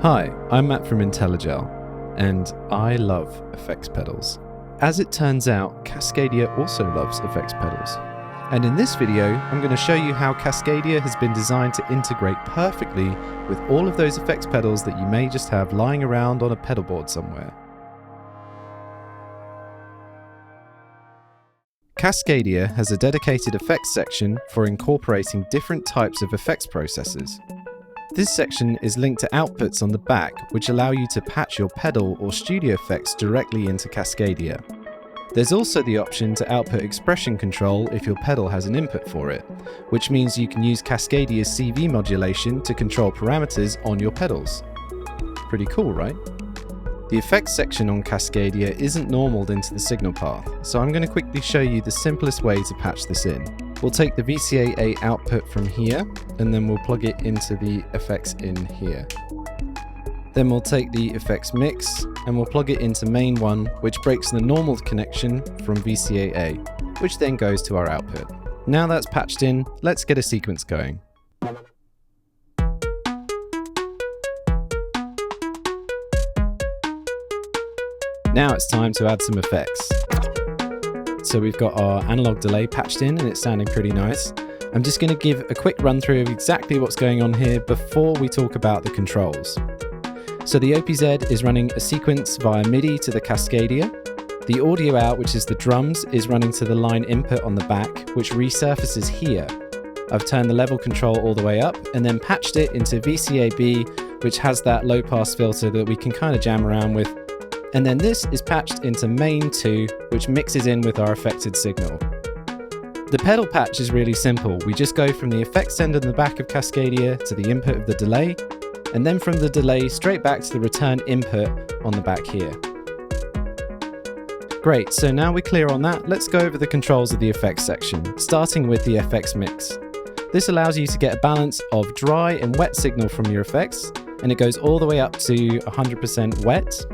Hi, I'm Matt from Intellijel, and I love effects pedals. As it turns out, Cascadia also loves effects pedals. And in this video, I'm going to show you how Cascadia has been designed to integrate perfectly with all of those effects pedals that you may just have lying around on a pedal board somewhere. Cascadia has a dedicated effects section for incorporating different types of effects processors. This section is linked to outputs on the back, which allow you to patch your pedal or studio effects directly into Cascadia. There's also the option to output expression control if your pedal has an input for it, which means you can use Cascadia's CV modulation to control parameters on your pedals. Pretty cool, right? The effects section on Cascadia isn't normaled into the signal path, so I'm going to quickly show you the simplest way to patch this in. We'll take the VCA-A output from here, and then we'll plug it into the effects in here. Then we'll take the effects mix, and we'll plug it into main 1, which breaks the normal connection from VCA-A, which then goes to our output. Now that's patched in, let's get a sequence going. Now it's time to add some effects. So we've got our analog delay patched in and it's sounding pretty nice. I'm just going to give a quick run through of exactly what's going on here before we talk about the controls. So the OPZ is running a sequence via MIDI to the Cascadia. The audio out, which is the drums, is running to the line input on the back, which resurfaces here. I've turned the level control all the way up and then patched it into VCA-B, which has that low pass filter that we can kind of jam around with. And then this is patched into main 2, which mixes in with our affected signal. The pedal patch is really simple. We just go from the effects end on the back of Cascadia to the input of the delay, and then from the delay straight back to the return input on the back here. Great, so now we're clear on that, let's go over the controls of the effects section, starting with the effects mix. This allows you to get a balance of dry and wet signal from your effects, and it goes all the way up to 100% wet.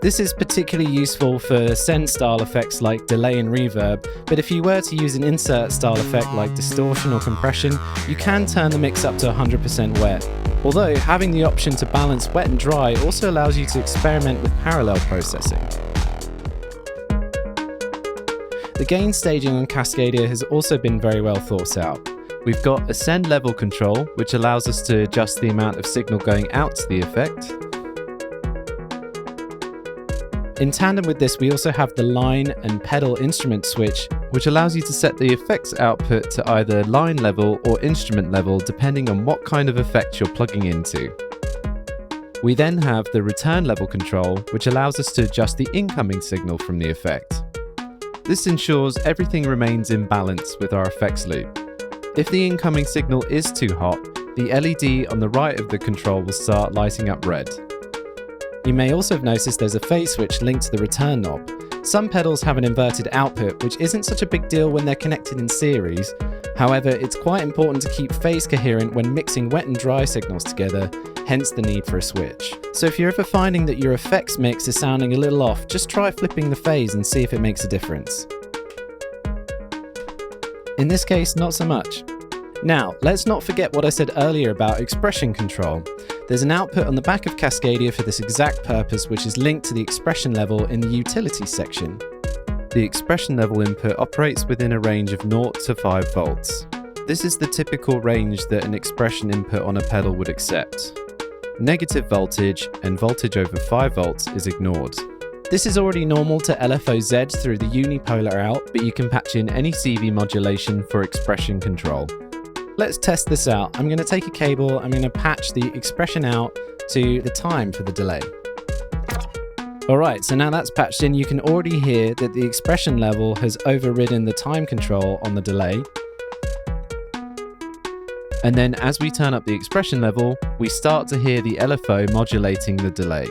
This is particularly useful for send style effects like delay and reverb, but if you were to use an insert style effect like distortion or compression, you can turn the mix up to 100% wet. Although having the option to balance wet and dry also allows you to experiment with parallel processing. The gain staging on Cascadia has also been very well thought out. We've got a send level control, which allows us to adjust the amount of signal going out to the effect. In tandem with this, we also have the line and pedal instrument switch, which allows you to set the effects output to either line level or instrument level, depending on what kind of effect you're plugging into. We then have the return level control, which allows us to adjust the incoming signal from the effect. This ensures everything remains in balance with our effects loop. If the incoming signal is too hot, the LED on the right of the control will start lighting up red. You may also have noticed there's a phase switch linked to the return knob. Some pedals have an inverted output, which isn't such a big deal when they're connected in series. However, it's quite important to keep phase coherent when mixing wet and dry signals together, hence the need for a switch. So if you're ever finding that your effects mix is sounding a little off, just try flipping the phase and see if it makes a difference. In this case, not so much. Now, let's not forget what I said earlier about expression control. There's an output on the back of Cascadia for this exact purpose, which is linked to the expression level in the utilities section. The expression level input operates within a range of 0 to 5 volts. This is the typical range that an expression input on a pedal would accept. Negative voltage and voltage over 5 volts is ignored. This is already normal to LFO-Z through the unipolar out, but you can patch in any CV modulation for expression control. Let's test this out. I'm going to take a cable, I'm going to patch the expression out to the time for the delay. Alright, so now that's patched in, you can already hear that the expression level has overridden the time control on the delay. And then as we turn up the expression level, we start to hear the LFO modulating the delay.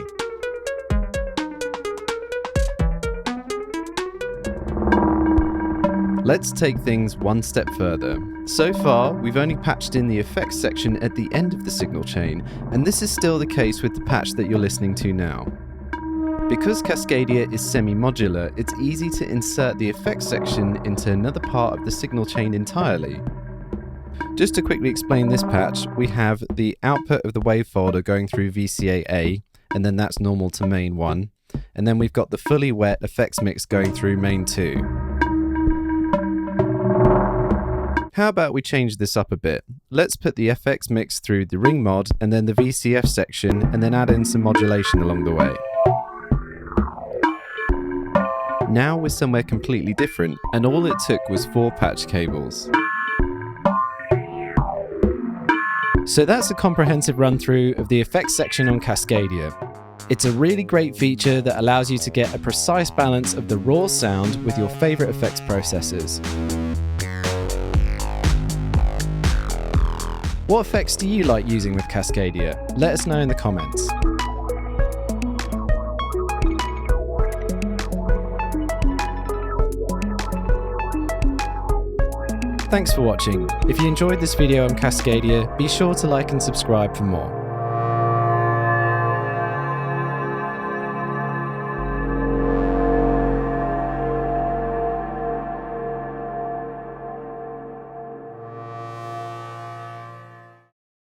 Let's take things one step further. So far, we've only patched in the effects section at the end of the signal chain, and this is still the case with the patch that you're listening to now. Because Cascadia is semi-modular, it's easy to insert the effects section into another part of the signal chain entirely. Just to quickly explain this patch, we have the output of the wave folder going through VCA-A, and then that's normal to main 1. And then we've got the fully wet effects mix going through main 2. How about we change this up a bit? Let's put the FX mix through the ring mod and then the VCF section, and then add in some modulation along the way. Now we're somewhere completely different, and all it took was 4 patch cables. So that's a comprehensive run through of the effects section on Cascadia. It's a really great feature that allows you to get a precise balance of the raw sound with your favorite effects processors. What effects do you like using with Cascadia? Let us know in the comments. Thanks for watching. If you enjoyed this video on Cascadia, be sure to like and subscribe for more.